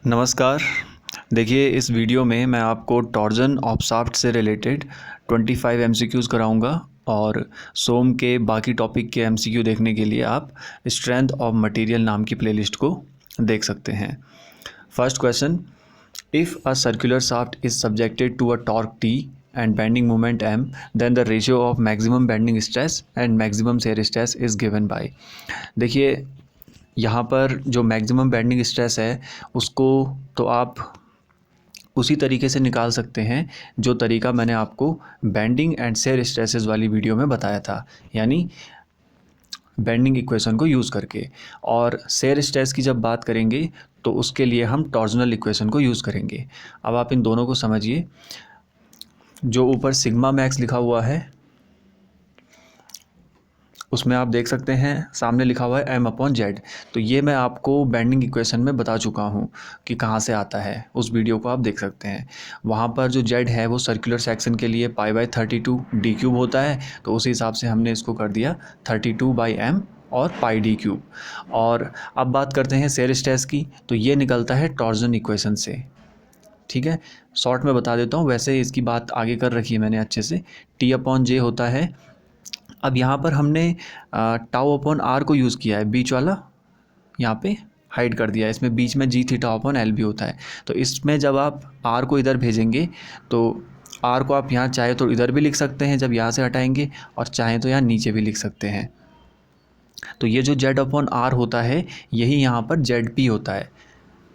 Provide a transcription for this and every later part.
नमस्कार। देखिए, इस वीडियो में मैं आपको टॉर्जन ऑफ शाफ्ट से रिलेटेड 25 एमसीक्यूज़ कराऊंगा और सोम के बाकी टॉपिक के एमसीक्यू देखने के लिए आप स्ट्रेंथ ऑफ मटेरियल नाम की प्लेलिस्ट को देख सकते हैं। First question, if a circular shaft is subjected to a torque T and bending moment M, then the ratio of maximum bending stress and maximum shear stress is given by। देखिए, यहाँ पर जो maximum bending stress है उसको तो आप उसी तरीके से निकाल सकते हैं जो तरीका मैंने आपको बेंडिंग एंड शेयर स्ट्रेसेस वाली वीडियो में बताया था, यानी बेंडिंग इक्वेशन को यूज़ करके। और शेयर स्ट्रेस की जब बात करेंगे तो उसके लिए हम टॉर्जनल इक्वेशन को यूज़ करेंगे। अब आप इन दोनों को समझिए। जो ऊपर सिग्मा मैक्स लिखा हुआ है उसमें आप देख सकते हैं सामने लिखा हुआ है M/Z। तो ये मैं आपको बेंडिंग इक्वेशन में बता चुका हूँ कि कहाँ से आता है, उस वीडियो को आप देख सकते हैं। वहाँ पर जो Z है वो सर्कुलर सेक्शन के लिए π/32 d³ होता है, तो उसी हिसाब से हमने इसको कर दिया 32/M और πd³। और अब बात करते हैं शेयर स्ट्रेस की, तो ये निकलता है टॉर्जन इक्वेशन से। ठीक है, शॉर्ट में बता देता हूँ, वैसे इसकी बात आगे कर रखी है मैंने अच्छे से। T/J होता है। अब यहाँ पर हमने τ/r को यूज़ किया है, बीच वाला यहाँ पे हाइड कर दिया है। इसमें बीच में gθ/L भी होता है। तो इसमें जब आप r को इधर भेजेंगे तो r को आप यहाँ चाहे तो इधर भी लिख सकते हैं जब यहाँ से हटाएंगे, और चाहे तो यहाँ नीचे भी लिख सकते हैं। तो ये जो Z/R होता है यही यहाँ पर ZP होता है,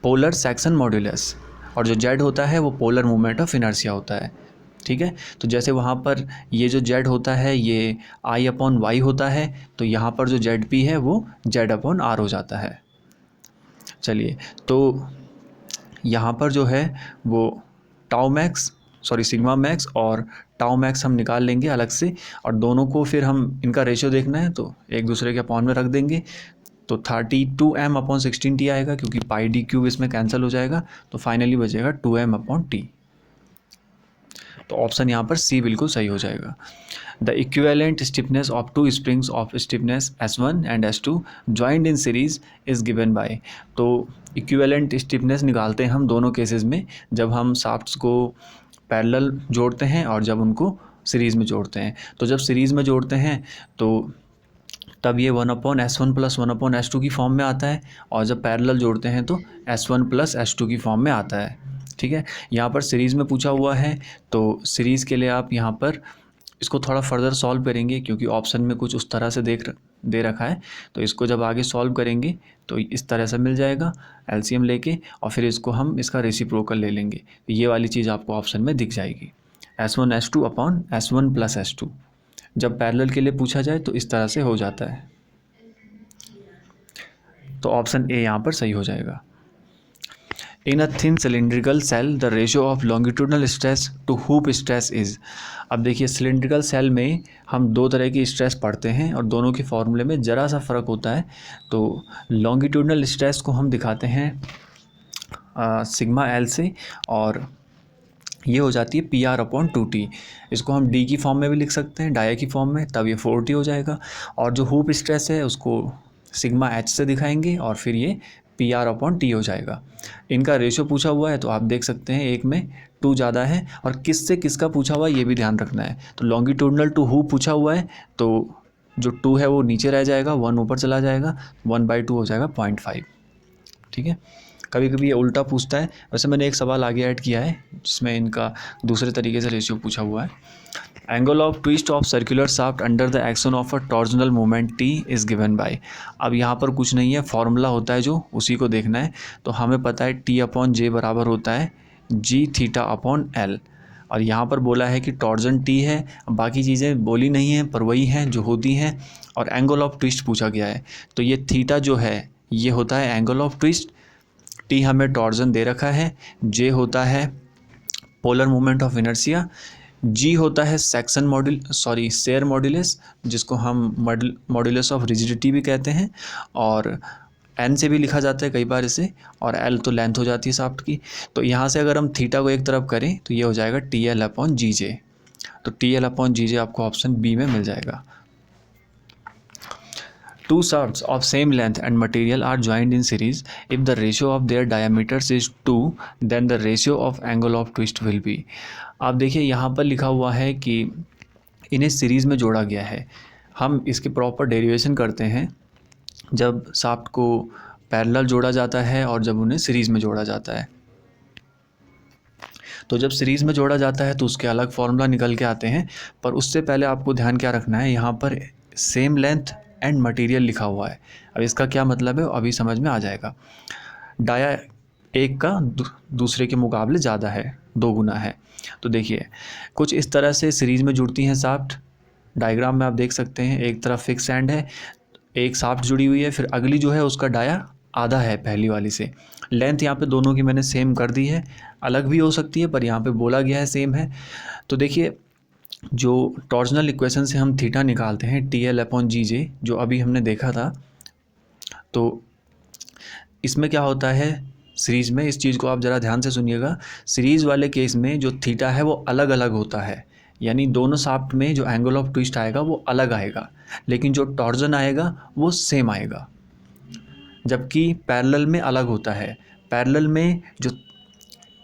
पोलर सेक्शन मॉड्यूलस। और जो Z होता है वो पोलर मोमेंट ऑफ इनर्शिया होता है। ठीक है, तो जैसे वहाँ पर ये जो Z होता है ये I/Y होता है, तो यहाँ पर जो ZP है वो Z/R हो जाता है। चलिए, तो यहाँ पर जो है वो सिग्मा मैक्स और टाउ मैक्स हम निकाल लेंगे अलग से, और दोनों को फिर हम इनका रेशियो देखना है तो एक दूसरे के अपॉन में रख देंगे। तो 32M/16T आएगा, क्योंकि πd³ इसमें कैंसिल हो जाएगा, तो फाइनली बचेगा 2M/T। तो ऑप्शन यहाँ पर सी बिल्कुल सही हो जाएगा। The equivalent stiffness of two springs of stiffness S1 and S2 joint in series is given by. तो इक्विवेलेंट स्टिफनेस निकालते हैं हम दोनों केसेस में, जब हम शाफ्ट्स को पैरेलल जोड़ते हैं और जब उनको सीरीज़ में जोड़ते हैं। तो जब सीरीज़ में जोड़ते हैं तो तब ये 1/S1 + 1/S2 की फॉर्म में आता है, और जब पैरेलल जोड़ते हैं तो S1 + S2 की फॉर्म में आता है। ठीक है, यहाँ पर सीरीज़ में पूछा हुआ है, तो सीरीज़ के लिए आप यहाँ पर इसको थोड़ा फर्दर सॉल्व करेंगे, क्योंकि ऑप्शन में कुछ उस तरह से दे रखा है। तो इसको जब आगे सॉल्व करेंगे तो इस तरह से मिल जाएगा LCM लेके, और फिर इसको हम इसका रेसिप्रोकल ले लेंगे। तो ये वाली चीज़ आपको ऑप्शन में दिख जाएगी, S1 S2 upon S1 + S2। जब पैरेलल के लिए पूछा जाए तो इस तरह से हो जाता है। तो ऑप्शन ए यहाँ पर सही हो जाएगा। In a thin cylindrical shell the ratio of longitudinal stress to hoop stress is. अब देखिए, सिलिंड्रिकल सेल में हम दो तरह की स्ट्रेस पढ़ते हैं और दोनों के फॉर्मूले में ज़रा सा फ़र्क होता है। तो लॉन्गिट्यूडनल स्ट्रेस को हम दिखाते हैं सिग्मा L से, और ये हो जाती है PR/2T। इसको हम D की फॉर्म में भी लिख सकते हैं, डाया की फॉर्म में, तब ये 4T हो जाएगा। और जो हुप स्ट्रेस है उसको सिग्मा H से दिखाएंगे और फिर ये PR/T हो जाएगा। इनका रेशियो पूछा हुआ है तो आप देख सकते हैं एक में 2 ज़्यादा है, और किससे किसका पूछा हुआ है ये भी ध्यान रखना है। तो लॉन्गिट्यूडनल टू हुप पूछा हुआ है तो जो 2 है वो नीचे रह जाएगा, 1 ऊपर चला जाएगा, 1/2 हो जाएगा 0.5। ठीक है, कभी कभी ये उल्टा पूछता है। वैसे मैंने एक सवाल आगे ऐड किया है जिसमें इनका दूसरे तरीके से रेशियो पूछा हुआ है। Angle of twist of circular shaft under the action of a torsional moment T is given by. अब यहाँ पर कुछ नहीं है, फॉर्मूला होता है जो उसी को देखना है। तो हमें पता है T/J बराबर होता है gθ/L, और यहाँ पर बोला है कि टॉर्जन T है, बाकी चीज़ें बोली नहीं हैं पर वही हैं जो होती हैं, और एंगल ऑफ ट्विस्ट पूछा गया है। तो ये थीटा जो है ये होता है एंगल ऑफ ट्विस्ट, T हमें टॉर्जन दे रखा है, J होता है polar moment of inertia, G होता है शेयर मॉड्यूलस, जिसको हम मॉड्यूलस ऑफ रिजिडिटी भी कहते हैं, और N से भी लिखा जाता है कई बार इसे, और L तो लेंथ हो जाती है शाफ्ट की। तो यहाँ से अगर हम थीटा को एक तरफ करें तो ये हो जाएगा TL/GJ। तो TL/GJ आपको ऑप्शन बी में मिल जाएगा। Two shafts of same length and material are joined in series. If the ratio of their diameters is 2, then the ratio of angle of twist will be. आप देखिए यहाँ पर लिखा हुआ है कि इन्हें सीरीज़ में जोड़ा गया है. हम इसके प्रॉपर डेरिवेशन करते हैं जब शाफ्ट को पैरेलल जोड़ा जाता है और जब उन्हें सीरीज़ में जोड़ा जाता है. तो जब सीरीज़ में जोड़ा जाता है तो उसके अलग फार्मूला निकल के आते हैं, पर उससे पहले आपको ध्यान क्या रखना है, यहाँ पर सेम लेंथ एंड मटेरियल लिखा हुआ है. अब इसका क्या मतलब है अभी समझ में आ जाएगा. डाया एक का दूसरे के मुकाबले ज़्यादा है, 2 गुना है. तो देखिए कुछ इस तरह से सीरीज़ में जुड़ती हैं शाफ्ट. डायग्राम में आप देख सकते हैं एक तरफ फिक्स एंड है, एक शाफ्ट जुड़ी हुई है, फिर अगली जो है उसका डाया आधा है पहली वाली से. लेंथ यहाँ पे दोनों की मैंने सेम कर दी है, अलग भी हो सकती है पर यहाँ पे बोला गया है सेम है. तो देखिए जो टॉर्जनल इक्वेशन से हम थीटा निकालते हैं TL/GJ जो अभी हमने देखा था, तो इसमें क्या होता है सीरीज़ में, इस चीज़ को आप ज़रा ध्यान से सुनिएगा. सीरीज़ वाले केस में जो थीटा है वो अलग अलग होता है, यानी दोनों शाफ्ट में जो एंगल ऑफ ट्विस्ट आएगा वो अलग आएगा, लेकिन जो टॉर्जन आएगा वो सेम आएगा. जबकि पैरेलल में अलग होता है. पैरेलल में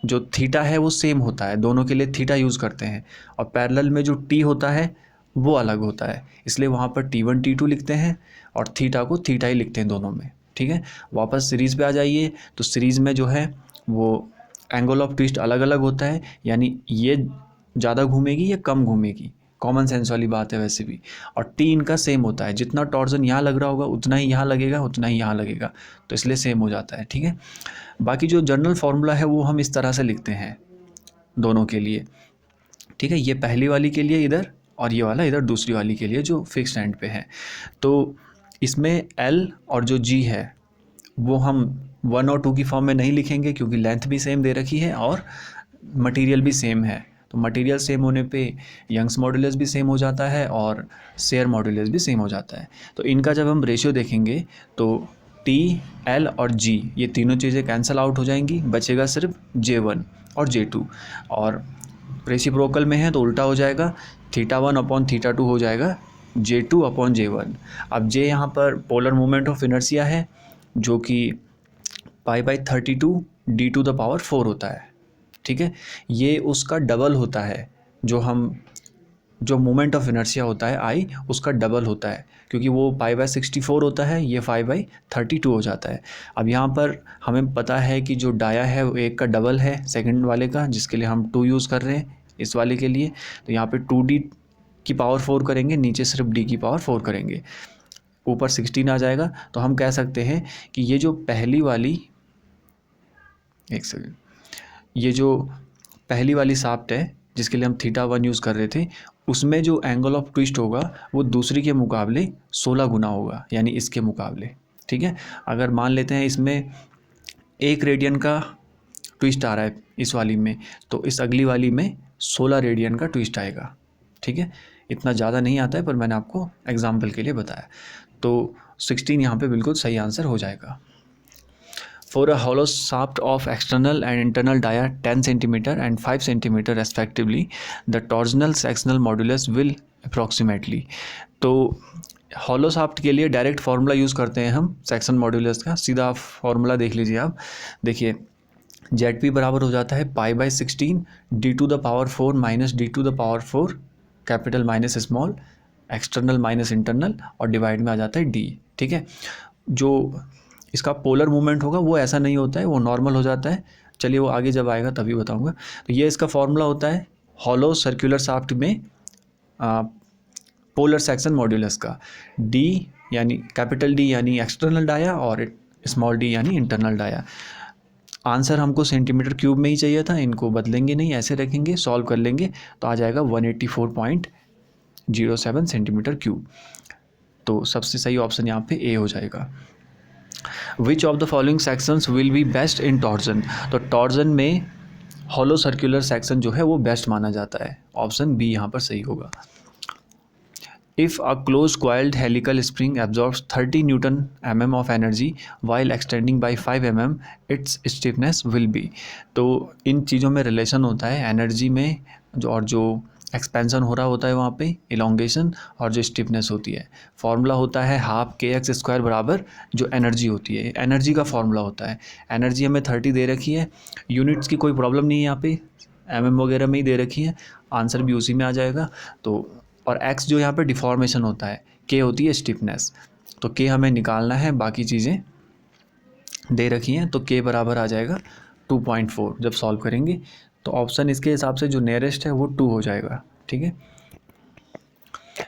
जो थीटा है वो सेम होता है, दोनों के लिए थीटा यूज़ करते हैं, और पैरेलल में जो टी होता है वो अलग होता है, इसलिए वहाँ पर T1 T2 लिखते हैं और थीटा को थीटा ही लिखते हैं दोनों में. ठीक है, वापस सीरीज़ पे आ जाइए. तो सीरीज़ में जो है वो एंगल ऑफ ट्विस्ट अलग अलग होता है, यानी ये ज़्यादा घूमेगी या कम घूमेगी, कॉमन सेंस वाली बात है वैसे भी. और टी इनका सेम होता है, जितना टॉर्जन यहाँ लग रहा होगा उतना ही यहाँ लगेगा, उतना ही यहाँ लगेगा, तो इसलिए सेम हो जाता है. ठीक है, बाकी जो जनरल फार्मूला है वो हम इस तरह से लिखते हैं दोनों के लिए. ठीक है, ये पहली वाली के लिए इधर और ये वाला इधर दूसरी वाली के लिए जो फिक्स एंड पे है. तो इसमें L और जो G है वो हम 1 और 2 की फॉर्म में नहीं लिखेंगे क्योंकि लेंथ भी सेम दे रखी है और मटेरियल भी सेम है. तो मटेरियल सेम होने पे यंग्स मॉडुलस भी सेम हो जाता है और शेयर मॉडुलस भी सेम हो जाता है. तो इनका जब हम रेशियो देखेंगे तो T, L और G ये तीनों चीज़ें कैंसिल आउट हो जाएंगी, बचेगा सिर्फ J1 और J2. और रेसिप्रोकल में है तो उल्टा हो जाएगा, θ1/θ2 हो जाएगा J2/J1. अब J यहाँ पर पोलर मोमेंट ऑफ इनर्शिया है जो कि π/32 d⁴ होता है. ठीक है, ये उसका डबल होता है, जो मोमेंट ऑफ इनर्शिया होता है I उसका डबल होता है, क्योंकि वो π/64 होता है, ये 5/32 हो जाता है. अब यहाँ पर हमें पता है कि जो डाया है वो एक का डबल है सेकंड वाले का, जिसके लिए हम 2 यूज़ कर रहे हैं इस वाले के लिए. तो यहाँ पे 2d⁴ करेंगे, नीचे सिर्फ d⁴ करेंगे, ऊपर 16 आ जाएगा. तो हम कह सकते हैं कि ये जो पहली वाली, एक सेकेंड, ये जो पहली वाली शाफ्ट है जिसके लिए हम θ1 यूज़ कर रहे थे, उसमें जो एंगल ऑफ ट्विस्ट होगा वो दूसरी के मुकाबले 16 गुना होगा, यानी इसके मुकाबले. ठीक है, अगर मान लेते हैं इसमें 1 रेडियन का ट्विस्ट आ रहा है इस वाली में, तो इस अगली वाली में 16 रेडियन का ट्विस्ट आएगा. ठीक है, इतना ज़्यादा नहीं आता है पर मैंने आपको एग्जाम्पल के लिए बताया. तो 16 यहाँ पे बिल्कुल सही आंसर हो जाएगा. For a hollow shaft of external and internal dia 10 cm and 5 cm respectively, the torsional sectional modulus will approximately. तो हॉलो शाफ्ट के लिए डायरेक्ट फार्मूला यूज़ करते हैं हम सेक्शन मॉड्यूलस का. सीधा फार्मूला देख लीजिए आप. देखिए ZP बराबर हो जाता है π/16 d⁴ minus d⁴ capital minus small, external minus internal, और डिवाइड में आ जाता है D. ठीक है, जो इसका पोलर मूवमेंट होगा वो ऐसा नहीं होता है, वो नॉर्मल हो जाता है. चलिए वो आगे जब आएगा तभी बताऊंगा. तो ये इसका फॉर्मूला होता है हॉलो सर्कुलर शाफ्ट में पोलर सेक्शन मॉड्यूलस का. D यानी कैपिटल D यानी एक्सटर्नल डाया और स्मॉल d यानी इंटरनल डाया. आंसर हमको सेंटीमीटर क्यूब में ही चाहिए था, इनको बदलेंगे नहीं, ऐसे रखेंगे, सॉल्व कर लेंगे तो आ जाएगा 184.07 सेंटीमीटर क्यूब. तो सबसे सही ऑप्शन यहाँ पे A हो जाएगा. विच of the following sections will be best in torsion. तो टॉर्जन में हॉलो सर्कुलर सेक्शन जो है वो बेस्ट माना जाता है. ऑप्शन बी यहाँ पर सही होगा. If a closed coiled helical spring absorbs 30 Newton mm of energy while extending by 5 mm, its stiffness will be. तो इन चीज़ों में रिलेशन होता है एनर्जी में जो एक्सपेंशन हो रहा होता है वहाँ पे, इलोंगेशन, और जो स्टिफनेस होती है। फार्मूला होता है हाफ kx² बराबर जो एनर्जी होती है, एनर्जी का फार्मूला होता है। एनर्जी हमें 30 दे रखी है, यूनिट्स की कोई प्रॉब्लम नहीं है यहाँ पे, mm वगैरह में ही दे रखी है, आंसर भी उसी में आ जाएगा। तो और x जो यहाँ पे डिफॉर्मेशन होता है, k होती है स्टिफनेस, तो k हमें निकालना है, बाकी चीज़ें दे रखी हैं। तो k बराबर आ जाएगा 2.4 जब सॉल्व करेंगे। तो ऑप्शन इसके हिसाब से जो नियरेस्ट है वो 2 हो जाएगा। ठीक है।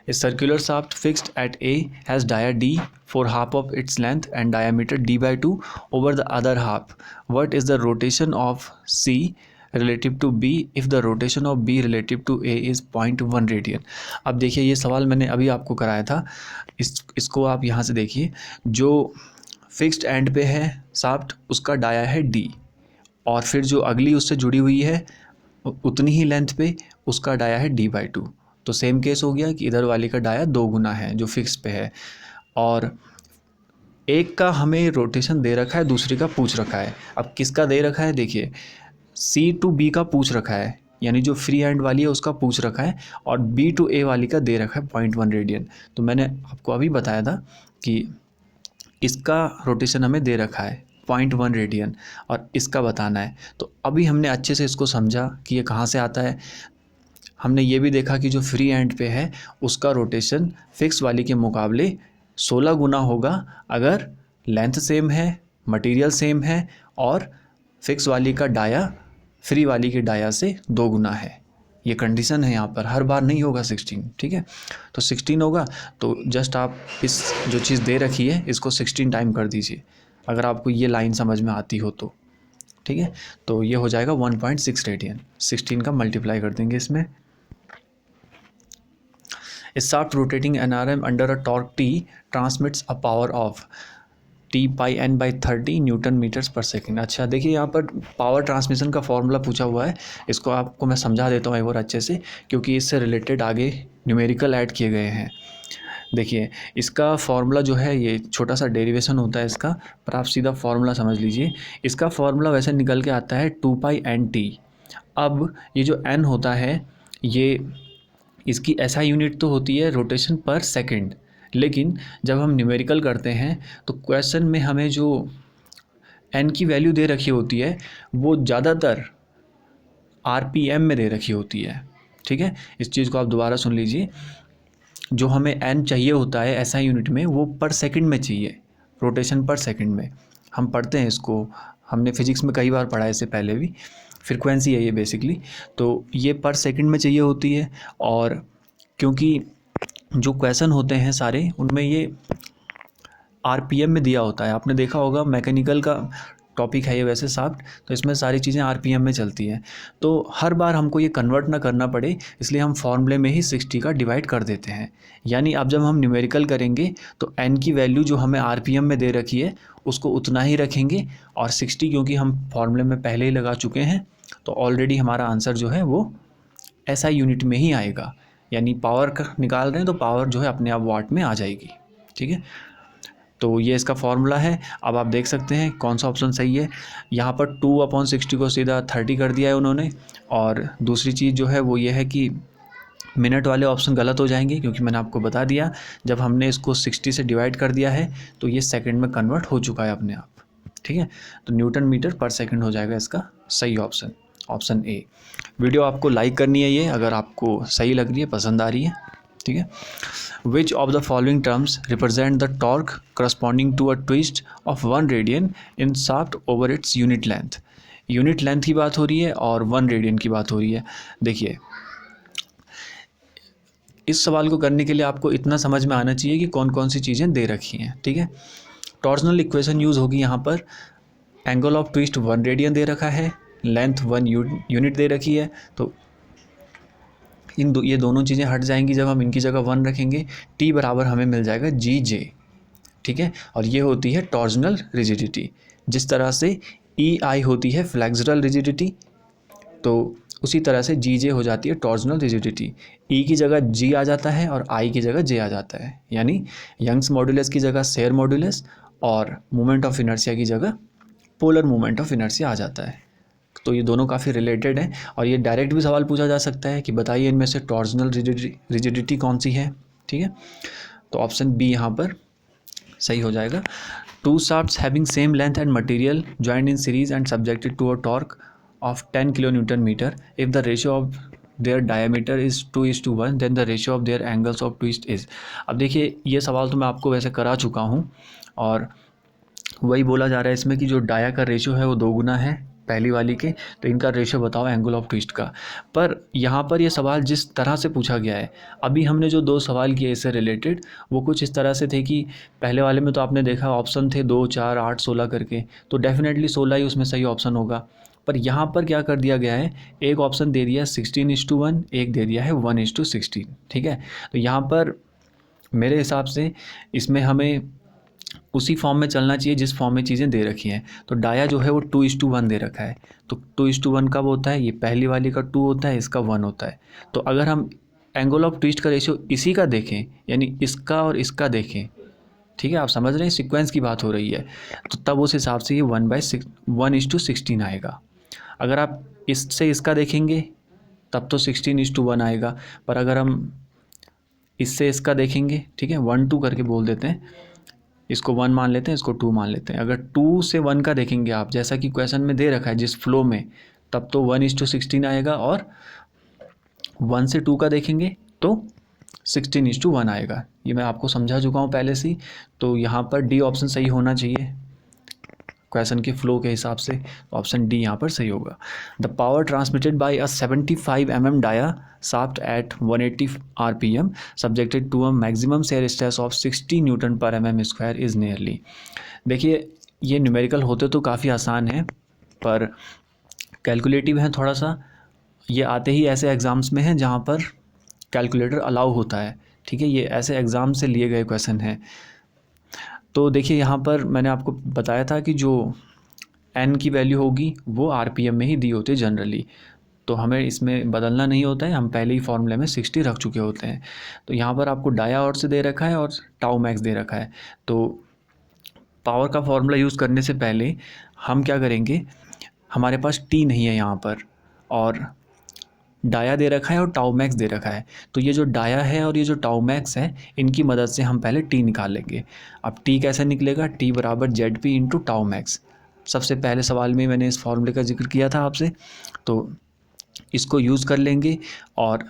A circular shaft fixed at A has dia D for half of its length and diameter d/2 over the other half. What is the rotation of C relative to B if the rotation of B relative to A is 0.1 radian. अब देखिए ये सवाल मैंने अभी आपको कराया था, इसको आप यहाँ से देखिए, जो फिक्स्ड एंड पे है शाफ्ट उसका डाया है D, और फिर जो अगली उससे जुड़ी हुई है उतनी ही लेंथ पे उसका डाया है d/2। तो सेम केस हो गया कि इधर वाली का डाया 2 गुना है जो फिक्स पे है, और एक का हमें रोटेशन दे रखा है, दूसरे का पूछ रखा है। अब किसका दे रखा है, देखिए C to B का पूछ रखा है, यानी जो फ्री हैंड वाली है उसका पूछ रखा है, और B to A वाली का दे रखा है 0.1 रेडियन। तो मैंने आपको अभी बताया था कि इसका रोटेशन हमें दे रखा है 0.1 रेडियन और इसका बताना है। तो अभी हमने अच्छे से इसको समझा कि ये कहाँ से आता है। हमने ये भी देखा कि जो फ्री एंड पे है उसका रोटेशन फिक्स वाली के मुकाबले 16 गुना होगा अगर लेंथ सेम है, मटेरियल सेम है, और फिक्स वाली का डाया फ्री वाली के डाया से 2 गुना है। ये कंडीशन है यहाँ पर, हर बार नहीं होगा 16। ठीक है, तो 16 होगा, तो जस्ट आप इस जो चीज़ दे रखी है इसको 16 टाइम कर दीजिए, अगर आपको ये लाइन समझ में आती हो तो। ठीक है, तो ये हो जाएगा 1.6 रेडियन, 16 का मल्टीप्लाई कर देंगे इसमें। A shaft rotating an RM under a torque T transmits a power of T pi n by 30 newton meters पर सेकेंड। अच्छा देखिए यहाँ पर पावर ट्रांसमिशन का फॉर्मूला पूछा हुआ है, इसको आपको मैं समझा देता हूँ एक बार अच्छे से, क्योंकि इससे रिलेटेड आगे न्यूमेरिकल ऐड किए गए हैं। देखिए इसका फॉर्मूला जो है, ये छोटा सा डेरिवेशन होता है इसका, पर आप सीधा फॉर्मूला समझ लीजिए। इसका फॉर्मूला वैसे निकल के आता है 2 pi n t। अब ये जो n होता है, ये इसकी ऐसा यूनिट तो होती है रोटेशन पर सेकंड, लेकिन जब हम न्यूमेरिकल करते हैं तो क्वेश्चन में हमें जो n की वैल्यू दे रखी होती है वो ज़्यादातर RPM में दे रखी होती है। ठीक है, इस चीज़ को आप दोबारा सुन लीजिए, जो हमें n चाहिए होता है ऐसा यूनिट में वो पर सेकंड में चाहिए, रोटेशन पर सेकंड में। हम पढ़ते हैं इसको, हमने फिजिक्स में कई बार पढ़ा है इससे पहले भी, फ्रीक्वेंसी है ये बेसिकली। तो ये पर सेकंड में चाहिए होती है, और क्योंकि जो क्वेश्चन होते हैं सारे उनमें ये RPM में दिया होता है, आपने देखा होगा मैकेनिकल का टॉपिक है ये वैसे शाफ्ट, तो इसमें सारी चीज़ें RPM में चलती हैं। तो हर बार हमको ये कन्वर्ट ना करना पड़े, इसलिए हम फॉर्मूले में ही 60 का डिवाइड कर देते हैं। यानी अब जब हम न्यूमेरिकल करेंगे तो n की वैल्यू जो हमें RPM में दे रखी है उसको उतना ही रखेंगे, और 60 क्योंकि हम फॉर्मूले में पहले ही लगा चुके हैं तो ऑलरेडी हमारा आंसर जो है वो ऐसा यूनिट में ही आएगा। यानी पावर का निकाल रहे हैं तो पावर जो है अपने आप वाट में आ जाएगी। ठीक है, तो ये इसका फॉर्मूला है। अब आप देख सकते हैं कौन सा ऑप्शन सही है। यहाँ पर 2/60 को सीधा 30 कर दिया है उन्होंने, और दूसरी चीज़ जो है वो ये है कि मिनट वाले ऑप्शन गलत हो जाएंगे, क्योंकि मैंने आपको बता दिया जब हमने इसको 60 से डिवाइड कर दिया है तो ये सेकंड में कन्वर्ट हो चुका है अपने आप। ठीक है, तो न्यूटन मीटर पर सेकंड हो जाएगा इसका सही ऑप्शन, ऑप्शन ए। वीडियो आपको लाइक करनी है ये, अगर आपको सही लग रही है, पसंद आ रही है। ठीक है, which of the following terms represent the torque corresponding to a twist of 1 radian in shaft over its unit length. Unit length की बात हो रही है और 1 रेडियन की बात हो रही है। देखिए इस सवाल को करने के लिए आपको इतना समझ में आना चाहिए कि कौन कौन सी चीज़ें दे रखी हैं। ठीक है, टॉर्सनल इक्वेशन यूज़ होगी यहाँ पर। एंगल ऑफ ट्विस्ट 1 रेडियन दे रखा है, लेंथ 1 यूनिट दे रखी है, तो ये दोनों चीज़ें हट जाएंगी जब हम इनकी जगह 1 रखेंगे। टी बराबर हमें मिल जाएगा GJ। ठीक है, और ये होती है टॉर्सनल रिजिडिटी। जिस तरह से EI होती है फ्लेक्सुरल रिजिडिटी, तो उसी तरह से GJ हो जाती है टॉर्सनल रिजिडिटी। E की जगह G आ जाता है और I की जगह J आ जाता है, यानी यंग्स मॉड्यूलस की जगह शेयर मॉड्यूलस, और मोमेंट ऑफ इनर्शिया की जगह पोलर मोमेंट ऑफ इनर्शिया आ जाता है। तो ये दोनों काफ़ी रिलेटेड हैं और ये डायरेक्ट भी सवाल पूछा जा सकता है कि बताइए इनमें से टॉर्जनल रिजिडिटी कौन सी है, ठीक है। तो ऑप्शन बी यहाँ पर सही हो जाएगा। Two shafts having same length and material joined in series and subjected to a torque of 10 kilo newton metre, if the ratio of their diameter is 2:1 then the ratio of their angles of twist is. अब देखिए ये सवाल तो मैं आपको वैसे करा चुका हूँ और वही बोला जा रहा है इसमें कि जो डाया का रेशियो है वो 2 गुना है पहली वाली के, तो इनका रेशियो बताओ एंगल ऑफ ट्विस्ट का। पर यहाँ पर ये सवाल जिस तरह से पूछा गया है, अभी हमने जो 2 सवाल किए इससे रिलेटेड वो कुछ इस तरह से थे कि पहले वाले में तो आपने देखा ऑप्शन थे 2, 4, 8, 16 करके, तो डेफिनेटली 16 ही उसमें सही ऑप्शन होगा। पर यहाँ पर क्या कर दिया गया है, एक ऑप्शन दे दिया 16:1, एक दे दिया है 1:16, ठीक है। तो यहाँ पर मेरे हिसाब से इसमें हमें उसी फॉर्म में चलना चाहिए जिस फॉर्म में चीज़ें दे रखी हैं। तो डाया जो है वो 2:1 दे रखा है, तो 2:1 कब होता है, ये पहली वाली का 2 होता है, इसका 1 होता है। तो अगर हम एंगल ऑफ ट्विस्ट का रेशियो इसी का देखें, यानी इसका और इसका देखें, ठीक है, आप समझ रहे हैं सीक्वेंस की बात हो रही है, तो तब उस हिसाब से ये 1:16 आएगा। अगर आप इससे इसका देखेंगे तब तो 16:1 आएगा, पर अगर हम इससे इसका देखेंगे, ठीक है, 1, 2 करके बोल देते हैं, इसको 1 मान लेते हैं, इसको 2 मान लेते हैं। अगर 2 से 1 का देखेंगे आप, जैसा कि क्वेश्चन में दे रखा है जिस फ्लो में, तब तो 1:16 आएगा, और 1 से 2 का देखेंगे तो 16:1 आएगा। ये मैं आपको समझा चुका हूँ पहले से ही। तो यहाँ पर डी ऑप्शन सही होना चाहिए क्वेश्चन के फ्लो के हिसाब से, ऑप्शन डी यहाँ पर सही होगा। The power transmitted by a 75 mm dia shaft at 180 RPM subjected to a maximum shear stress of 60 Nm/mm² is nearly. देखिए ये न्यूमेरिकल होते तो काफ़ी आसान है, पर कैलकुलेटिव है थोड़ा सा। ये आते ही ऐसे एग्ज़ाम्स में हैं जहाँ पर कैलकुलेटर अलाउ होता है, ठीक है, ये ऐसे एग्ज़ाम से लिए गए क्वेश्चन हैं। तो देखिए यहाँ पर मैंने आपको बताया था कि जो n की वैल्यू होगी वो RPM में ही दी होती है जनरली, तो हमें इसमें बदलना नहीं होता है, हम पहले ही फॉर्मूले में 60 रख चुके होते हैं। तो यहाँ पर आपको डाया और से दे रखा है और टाउ मैक्स दे रखा है। तो पावर का फॉर्मूला यूज़ करने से पहले हम क्या करेंगे, हमारे पास टी नहीं है यहाँ पर, और डाया दे रखा है और टाउ मैक्स दे रखा है। तो ये जो डाया है और ये जो टाउ मैक्स है, इनकी मदद से हम पहले टी निकाल लेंगे। अब टी कैसे निकलेगा, टी बराबर ZP इंटू टाउ मैक्स। सबसे पहले सवाल में मैंने इस फॉर्मूले का जिक्र किया था आपसे, तो इसको यूज़ कर लेंगे और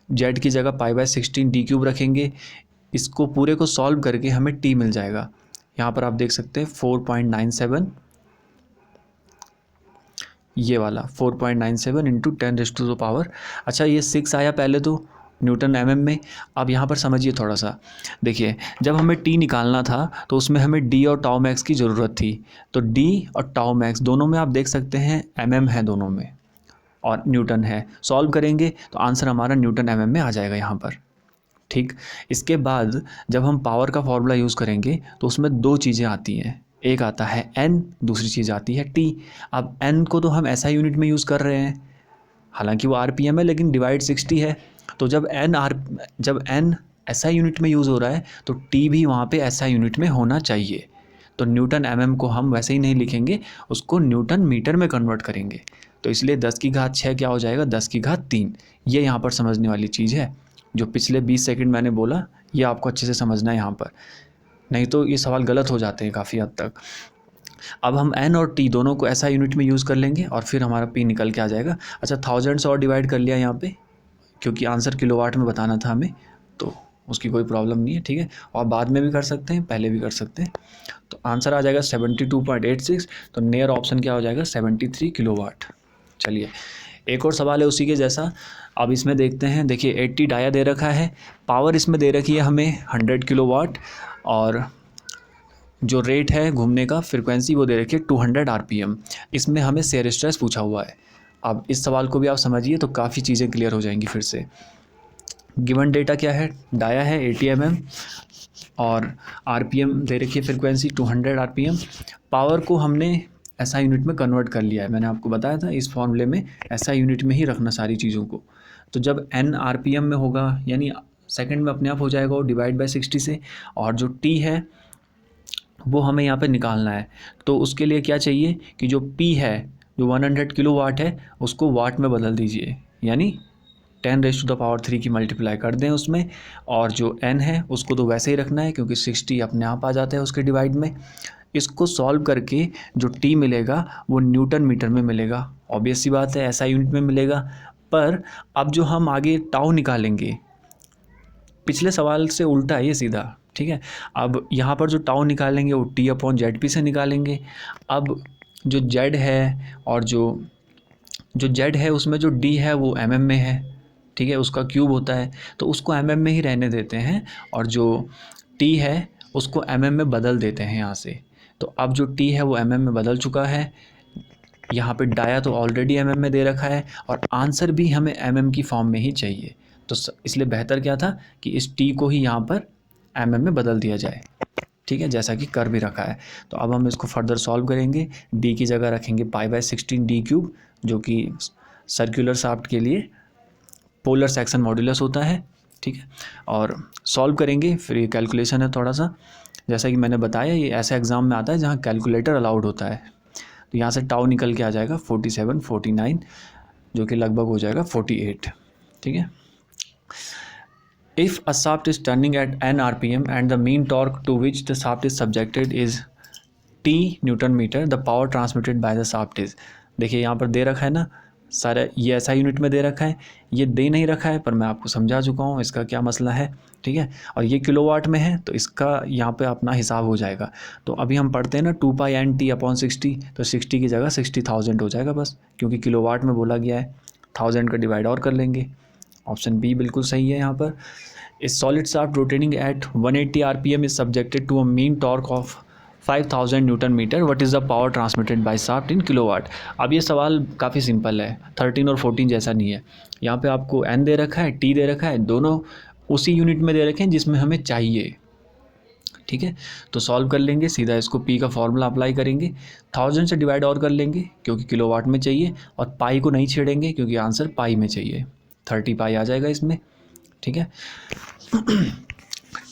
Z की जगह π/16 d³ रखेंगे। इसको पूरे को सॉल्व करके हमें टी मिल जाएगा। यहाँ पर आप देख सकते हैं 4.97, ये वाला 4.97 इंटू 10⁻⁴। अच्छा ये 6 आया पहले तो न्यूटन mm में। अब यहाँ पर समझिए थोड़ा सा, देखिए जब हमें टी निकालना था तो उसमें हमें डी और टाउ मैक्स की ज़रूरत थी। तो डी और टाउ मैक्स दोनों में आप देख सकते हैं mm है दोनों में और न्यूटन है। सॉल्व करेंगे तो आंसर हमारा न्यूटन mm में आ जाएगा यहाँ पर, ठीक। इसके बाद जब हम पावर का फॉर्मूला यूज़ करेंगे तो उसमें 2 चीज़ें आती हैं, एक आता है n, दूसरी चीज़ आती है t। अब n को तो हम SI यूनिट में यूज़ कर रहे हैं, हालांकि वो RPM है लेकिन डिवाइड 60 है। तो जब n SI यूनिट में यूज़ हो रहा है तो t भी वहाँ पे SI यूनिट में होना चाहिए। तो न्यूटन mm को हम वैसे ही नहीं लिखेंगे, उसको न्यूटन मीटर में कन्वर्ट करेंगे। तो इसलिए 10⁶ क्या हो जाएगा, 10�3। ये यहाँ पर समझने वाली चीज़ है। जो पिछले 20 सेकंड मैंने बोला ये आपको अच्छे से समझना है यहाँ पर, नहीं तो ये सवाल गलत हो जाते हैं काफ़ी हद तक। अब हम n और t दोनों को SI यूनिट में यूज़ कर लेंगे और फिर हमारा p निकल के आ जाएगा। अच्छा 1000 से और डिवाइड कर लिया यहाँ पे, क्योंकि आंसर किलोवाट में बताना था हमें, तो उसकी कोई प्रॉब्लम नहीं है, ठीक है। और बाद में भी कर सकते हैं, पहले भी कर सकते हैं। तो आंसर आ जाएगा 72.86। तो नियर ऑप्शन क्या हो जाएगा, 73 किलोवाट। चलिए एक और सवाल है उसी के जैसा, अब इसमें देखते हैं। देखिए 80 डाया दे रखा है, पावर इसमें दे रखी है हमें 100 किलोवाट, और जो रेट है घूमने का फ्रीक्वेंसी वो दे रखी है 200 RPM। इसमें हमें शेयर स्ट्रेस पूछा हुआ है। अब इस सवाल को भी आप समझिए तो काफ़ी चीज़ें क्लियर हो जाएंगी फिर से। गिवन डेटा क्या है, डाया है 80 mm और RPM दे रखी है फ्रीक्वेंसी 200 RPM। पावर को हमने SI यूनिट में कन्वर्ट कर लिया है, मैंने आपको बताया था इस फॉर्मूले में SI यूनिट में ही रखना सारी चीज़ों को। तो जब n RPM में होगा यानी सेकंड में अपने आप हो जाएगा वो डिवाइड बाय 60 से, और जो t है वो हमें यहाँ पे निकालना है। तो उसके लिए क्या चाहिए कि जो p है जो 100 किलो वाट है उसको वाट में बदल दीजिए, यानी 10⁻³ की मल्टीप्लाई कर दें उसमें, और जो n है उसको तो वैसे ही रखना है क्योंकि 60 अपने आप आ जाता है उसके डिवाइड में। इसको सॉल्व करके जो t मिलेगा वो न्यूटन मीटर में मिलेगा। ऑब्वियस सी बात है, ऐसा यूनिट में मिलेगा। पर अब जो हम आगे टाउ निकालेंगे, पिछले सवाल से उल्टा है ये सीधा, ठीक है। अब यहाँ पर जो टाउ निकालेंगे वो T/ZP से निकालेंगे। अब जो Z है और जो Z है उसमें जो D है वो mm में है, ठीक है, उसका क्यूब होता है, तो उसको mm में ही रहने देते हैं, और जो T है उसको mm में बदल देते हैं यहाँ से। तो अब जो T है वो mm में बदल चुका है, यहाँ पे डाया तो ऑलरेडी mm में दे रखा है, और आंसर भी हमें mm की फॉर्म में ही चाहिए। तो इसलिए बेहतर क्या था कि इस T को ही यहाँ पर mm में बदल दिया जाए, ठीक है, जैसा कि कर भी रखा है। तो अब हम इसको फर्दर सॉल्व करेंगे। D की जगह रखेंगे π/16 d³, जो कि सर्कुलर शाफ्ट के लिए पोलर सेक्शन मॉड्यूलस होता है, ठीक है। और सॉल्व करेंगे, फिर ये कैलकुलेशन है थोड़ा सा, जैसा कि मैंने बताया ये ऐसे एग्ज़ाम में आता है जहाँ कैलकुलेटर अलाउड होता है। तो यहाँ से टाउ निकल के आ जाएगा 47, 49, जो कि लगभग हो जाएगा 48, ठीक है। If a shaft is turning at n rpm and the mean torque to which the shaft is subjected is t newton metre, the power transmitted by the shaft is, देखिए यहाँ पर दे रखा है ना सारा, ये ऐसा यूनिट में दे रखा है, ये दे नहीं रखा है पर मैं आपको समझा चुका हूँ इसका क्या मसला है, ठीक है। और ये किलोवाट में है तो इसका यहाँ पे अपना हिसाब हो जाएगा। तो अभी हम पढ़ते हैं ना 2π/T/60, तो 60 की जगह 60,000 हो जाएगा बस, क्योंकि किलोवाट में बोला गया है, 1000 का डिवाइड और कर लेंगे। ऑप्शन बी बिल्कुल सही है यहाँ पर। इस solid shaft rotating at 180 rpm is subjected to a mean torque of 5000 newton metre, what is the power transmitted by shaft in kilowatt. अब ये सवाल काफ़ी सिंपल है, 13 और 14 जैसा नहीं है। यहाँ पे आपको n दे रखा है, t दे रखा है, दोनों उसी यूनिट में दे रखे हैं जिसमें हमें चाहिए, ठीक है। तो सॉल्व कर लेंगे, सीधा इसको p का फॉर्मूला अप्लाई करेंगे, 1000 से डिवाइड और कर लेंगे क्योंकि किलोवाट में चाहिए, और पाई को नहीं छेड़ेंगे क्योंकि आंसर पाई में चाहिए, 30 पाई आ जाएगा इसमें, ठीक है।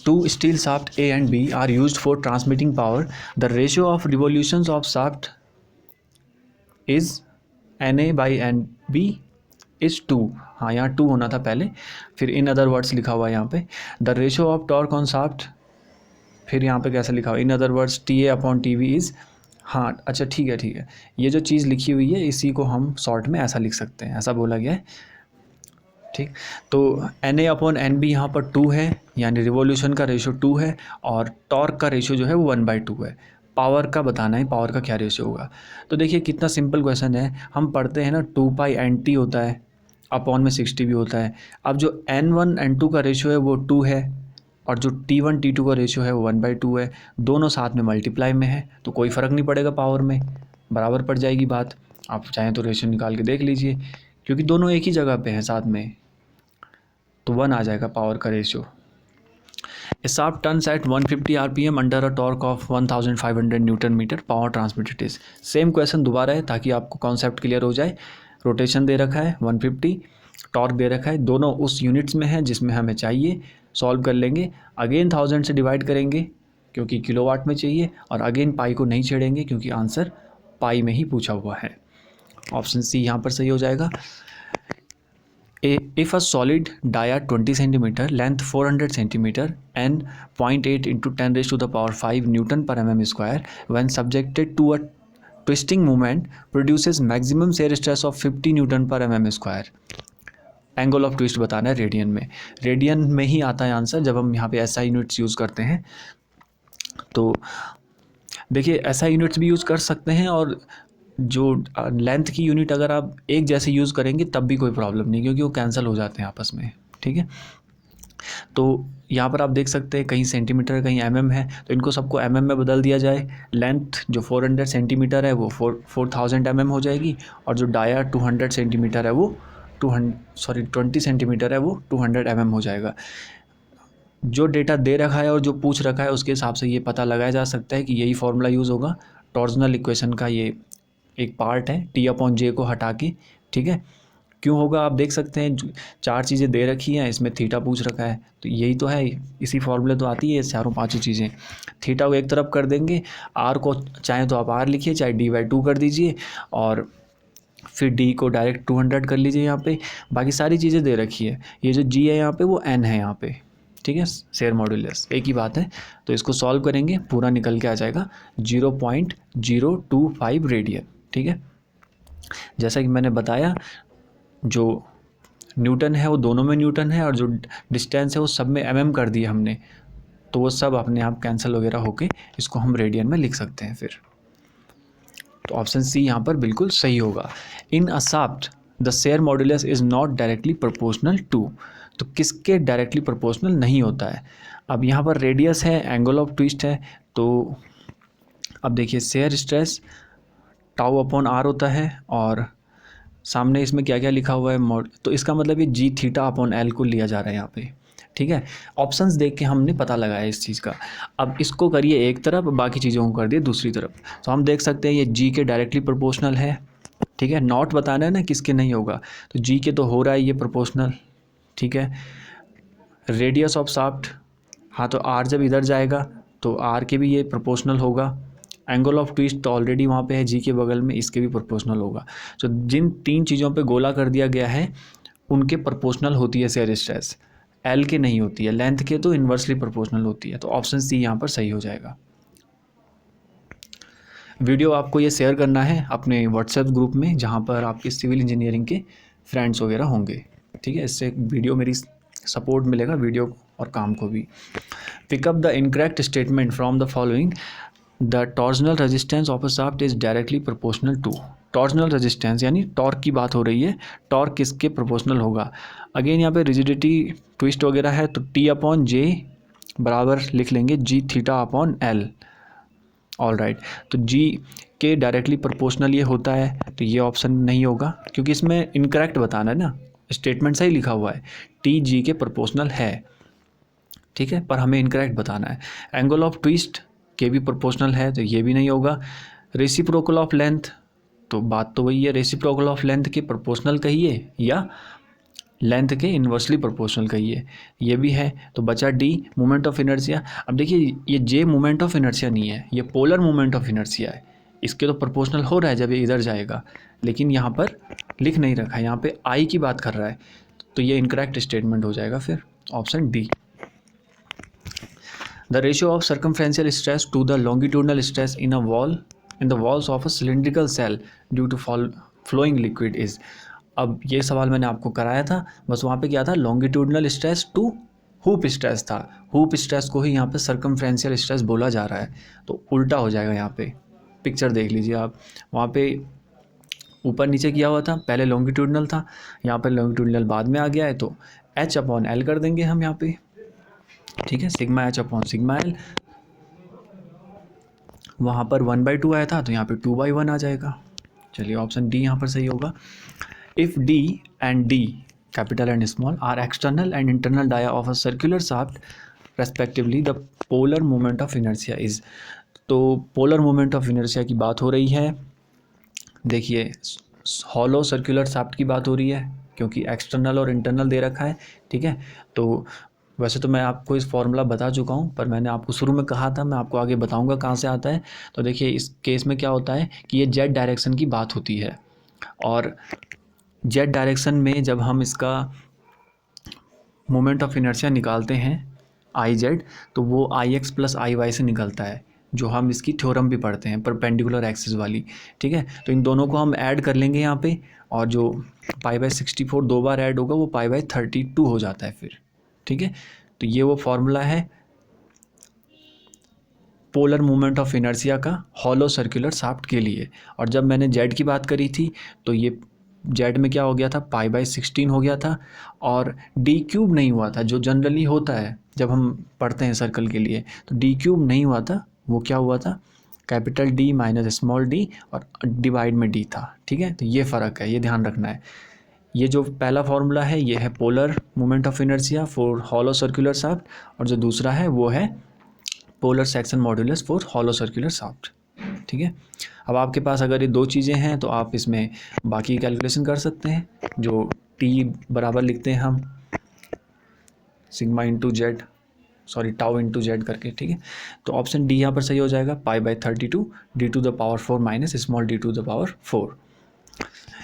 Two steel shaft A and B are used for transmitting power. The ratio of revolutions of shaft is NA/NB is 2. हाँ, यहाँ 2 होना था पहले, फिर इन अदर वर्ड्स लिखा हुआ है यहाँ पे। The ratio of torque on shaft, फिर यहाँ पे कैसे लिखा हुआ, in other words TA/TB is, हाँ अच्छा ठीक है, ये जो चीज़ लिखी हुई है इसी को हम शॉर्ट में ऐसा लिख सकते हैं, ऐसा बोला गया है, ठीक। तो NA/NB यहाँ पर 2 है, यानी रिवॉल्यूशन का रेशियो 2 है, और टॉर्क का रेशियो जो है वो 1/2 है। पावर का बताना है, पावर का क्या रेशियो होगा। तो देखिए कितना सिंपल क्वेश्चन है, हम पढ़ते हैं ना 2π/NT होता है, अपॉन में 60 भी होता है। अब जो N1 N2 का रेशियो है वो 2 है, और जो T1 T2 का रेशियो है वो 1/2 है, दोनों साथ में मल्टीप्लाई में है, तो कोई फ़र्क नहीं पड़ेगा, पावर में बराबर पड़ जाएगी बात। आप चाहें तो रेशियो निकाल के देख लीजिए, क्योंकि दोनों एक ही जगह पे हैं साथ में, तो 1 आ जाएगा पावर का ratio. A shaft turns at 150 rpm under a torque of 1500 newton metre, power transmitted is. Same question दोबारा है ताकि आपको कॉन्सेप्ट क्लियर हो जाए। रोटेशन दे रखा है 150, टॉर्क दे रखा है, दोनों उस यूनिट्स में है जिसमें हमें चाहिए। सॉल्व कर लेंगे, अगेन 1000 से डिवाइड करेंगे क्योंकि किलोवाट में चाहिए, और अगेन पाई को नहीं छेड़ेंगे क्योंकि आंसर पाई में ही पूछा हुआ है। ऑप्शन सी यहाँ पर सही हो जाएगा। If a solid dia 20 cm, length 400 cm and 0.8 into 10⁵ Newton per mm square, when subjected to a twisting movement, produces maximum shear stress of 50 Newton per mm square. Angle of twist बताना है radian में, radian में ही आता है answer जब हम यहाँ पे SI यूनिट्स यूज़ करते हैं। तो देखिए SI यूनिट्स भी यूज़ कर सकते हैं, और जो लेंथ की यूनिट अगर आप एक जैसे यूज़ करेंगे तब भी कोई प्रॉब्लम नहीं, क्योंकि वो कैंसिल हो जाते हैं आपस में, ठीक है। तो यहाँ पर आप देख सकते हैं कहीं सेंटीमीटर कहीं mm है, तो इनको सबको mm में बदल दिया जाए। लेंथ जो 400 सेंटीमीटर है वो 4000 mm हो जाएगी, और जो डाया 200 सेंटीमीटर है वो 20 सेंटीमीटर है वो 200 mm हो जाएगा। जो डेटा दे रखा है और जो पूछ रखा है उसके हिसाब से ये पता लगाया जा सकता है कि यही फॉर्मूला यूज़ होगा। टॉर्जनल इक्वेशन का ये एक पार्ट है, T/J को हटा के, ठीक है। क्यों होगा आप देख सकते हैं, 4 चीज़ें दे रखी हैं, इसमें थीटा पूछ रखा है, तो यही तो है, इसी फॉर्मूले तो आती है चारों 5 चीज़ें। थीटा को एक तरफ कर देंगे, आर को चाहे तो आप आर लिखिए, चाहे D/2 कर दीजिए, और फिर डी को डायरेक्ट 200 कर लीजिए यहाँ पे, बाकी सारी चीज़ें दे रखी है। ये जो जी है यहाँ पे वो एन है यहाँ पे, ठीक है, शेयर मॉड्यूलस एक ही बात है। तो इसको सॉल्व करेंगे, पूरा निकल के आ जाएगा 0.025 रेडियन, ठीक है। जैसा कि मैंने बताया, जो न्यूटन है वो दोनों में न्यूटन है, और जो डिस्टेंस है वो सब में एमएम कर दिया हमने, तो वो सब अपने आप कैंसिल वगैरह होके इसको हम रेडियन में लिख सकते हैं फिर। तो ऑप्शन सी यहाँ पर बिल्कुल सही होगा। In a shaft the shear modulus is not directly proportional to, तो किसके डायरेक्टली प्रोपोर्शनल नहीं होता है। अब यहाँ पर रेडियस है, एंगल ऑफ ट्विस्ट है, तो अब देखिए shear stress tau upon R होता है, और सामने इसमें क्या क्या लिखा हुआ है तो इसका मतलब ये जी थीटा अपॉन एल को लिया जा रहा है यहाँ पे, ठीक है। ऑप्शंस देख के हमने पता लगाया इस चीज़ का। अब इसको करिए एक तरफ, बाकी चीज़ों को कर दिए दूसरी तरफ, तो हम देख सकते हैं ये जी के डायरेक्टली प्रोपोर्शनल है, ठीक है। नॉट बताना है ना किसके नहीं होगा, तो जी के तो हो रहा है ये प्रोपोर्शनल, ठीक है। रेडियस ऑफ शाफ्ट, हाँ तो आर जब इधर जाएगा तो आर के भी ये प्रोपोर्शनल होगा। एंगल ऑफ ट्विस्ट तो ऑलरेडी वहाँ पे है जी के बगल में, इसके भी प्रोपोर्शनल होगा। तो जिन तीन चीज़ों पे गोला कर दिया गया है उनके प्रोपोर्शनल होती है शेयर स्ट्रेस, एल के नहीं होती है, लेंथ के तो इन्वर्सली प्रोपोर्शनल होती है। तो ऑप्शन सी यहाँ पर सही हो जाएगा। वीडियो आपको ये शेयर करना है अपने व्हाट्सएप ग्रुप में, जहाँ पर आपके सिविल इंजीनियरिंग के फ्रेंड्स वगैरह होंगे, ठीक है। इससे वीडियो मेरी सपोर्ट मिलेगा, वीडियो और काम को भी। Pick up the incorrect statement from the following, the torsional resistance of a shaft is directly proportional to. Torsional resistance यानी टॉर्क की बात हो रही है, टॉर्क किसके प्रोपोर्शनल होगा। अगेन यहाँ पे रिजिडिटी ट्विस्ट वगैरह है, तो टी अपॉन जे बराबर लिख लेंगे G theta upon L, all right. तो जी के डायरेक्टली प्रोपोर्शनल ये होता है, तो ये ऑप्शन नहीं होगा क्योंकि इसमें इनकरेक्ट बताना है ना, स्टेटमेंट सही लिखा हुआ है, टी जी के प्रोपोर्शनल है, ठीक है, पर हमें इनकरेक्ट बताना है। एंगल ऑफ ट्विस्ट के भी प्रोपोर्शनल है, तो ये भी नहीं होगा। रेसिप्रोकल ऑफ लेंथ, तो बात तो वही है, रेसिप्रोकल ऑफ लेंथ के प्रोपोर्शनल कहिए या लेंथ के इन्वर्सली प्रोपोर्शनल कहिए, ये भी है। तो बचा डी मोमेंट ऑफ इनर्शिया। अब देखिए ये जे मोमेंट ऑफ इनर्शिया नहीं है, ये पोलर मोमेंट ऑफ इनर्शिया है, इसके तो प्रोपोर्शनल हो रहा है जब ये इधर जाएगा, लेकिन यहाँ पर लिख नहीं रखा है, यहाँ पे आई की बात कर रहा है, तो ये इनकरेक्ट स्टेटमेंट हो जाएगा फिर option D. The ratio of circumferential stress to the longitudinal stress in the walls of a cylindrical cell due to flowing liquid is। अब ये सवाल मैंने आपको कराया था, बस वहाँ पे क्या था, longitudinal stress to hoop stress था, हुप स्ट्रेस को ही यहाँ पे सर्कमफ्रेंशियल स्ट्रेस बोला जा रहा है, तो उल्टा हो जाएगा। यहाँ पे पिक्चर देख लीजिए आप, वहाँ पे ऊपर नीचे किया हुआ था, पहले लॉन्गिट्यूडनल था, यहाँ पर लॉन्गिट्यूडनल बाद में आ गया है, तो एच अपॉन एल कर देंगे हम यहाँ पे, ठीक है, sigma H upon sigma L. वहाँ पर 1/2 आया था, तो यहाँ पे 2/1 आ जाएगा। चलिए ऑप्शन डी यहाँ पर सही होगा। If D and d capital and small are external and internal dia of a circular shaft respectively, the polar moment of inertia is. तो पोलर मोमेंट ऑफ इनर्शिया की बात हो रही है, देखिए हॉलो सर्कुलर शाफ्ट की बात हो रही है क्योंकि एक्सटर्नल और इंटरनल दे रखा है, ठीक है। तो वैसे तो मैं आपको इस फॉर्मूला बता चुका हूँ, पर मैंने आपको शुरू में कहा था, मैं आपको आगे बताऊँगा कहाँ से आता है। तो देखिए इस केस में क्या होता है कि ये जेड डायरेक्शन की बात होती है, और जेड डायरेक्शन में जब हम इसका मोमेंट ऑफ इनर्शिया निकालते हैं आई जेड, तो वो आई एक्स प्लस आई वाई से निकलता है, जो हम इसकी थ्योरम भी पढ़ते हैं परपेंडिकुलर एक्सिस वाली, ठीक है। तो इन दोनों को हम ऐड कर लेंगे यहाँ पे, और जो π/64 दो बार ऐड होगा वो π/32 हो जाता है फिर, ठीक है। तो ये वो फॉर्मूला है पोलर मोमेंट ऑफ इनर्शिया का हॉलो सर्कुलर शाफ्ट के लिए। और जब मैंने जेड की बात करी थी तो ये जेड में क्या हो गया था, π/16 हो गया था, और डी क्यूब नहीं हुआ था, जो जनरली होता है जब हम पढ़ते हैं सर्कल के लिए, तो डी क्यूब नहीं हुआ था, वो क्या हुआ था, capital D minus small D और डिवाइड में डी था, ठीक है। तो ये फ़र्क है, ये ध्यान रखना है। ये जो पहला फार्मूला है ये है polar moment of inertia for hollow circular shaft, और जो दूसरा है वो है polar section modulus for hollow circular shaft, ठीक है। अब आपके पास अगर ये दो चीज़ें हैं तो आप इसमें बाकी कैलकुलेशन कर सकते हैं, जो टी बराबर लिखते हैं हम sigma into Z, sorry tau into Z करके, ठीक है। तो ऑप्शन डी यहाँ पर सही हो जाएगा, π/32 d to the power 4 minus small d to the power 4।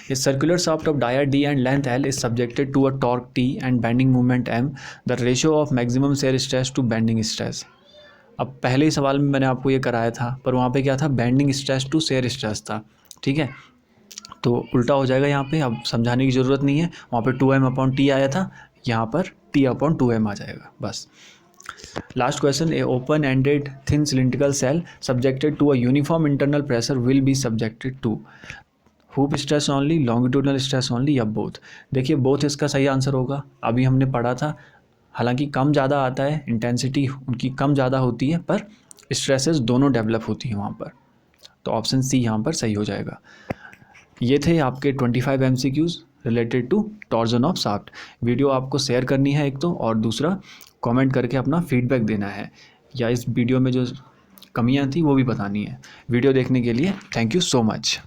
A circular shaft of dia D and length L is subjected to a torque T and bending moment M. The ratio of maximum shear stress to bending stress. अब पहले ही सवाल में मैंने आपको ये कराया था, पर वहाँ पे क्या था, bending stress to shear stress था, ठीक है। तो उल्टा हो जाएगा यहाँ पे, अब समझाने की ज़रूरत नहीं है। वहाँ पे 2m/T आया था, यहाँ पर T/2m आ जाएगा, बस। Last question, a open ended thin cylindrical shell subjected to a uniform internal pressure will be subjected to hoop stress only, longitudinal stress only, या बोथ। देखिए बोथ इसका सही आंसर होगा, अभी हमने पढ़ा था। हालांकि कम ज़्यादा आता है, इंटेंसिटी उनकी कम ज़्यादा होती है, पर स्ट्रेसेस दोनों डेवलप होती हैं वहाँ पर, तो ऑप्शन सी यहाँ पर सही हो जाएगा। ये थे आपके 25 MCQs related to torsion of shaft. Video आपको शेयर करनी है एक तो, और दूसरा कमेंट करके अपना फीडबैक देना है, या इस वीडियो में जो कमियां थी वो भी बतानी है। वीडियो देखने के लिए थैंक यू सो मच।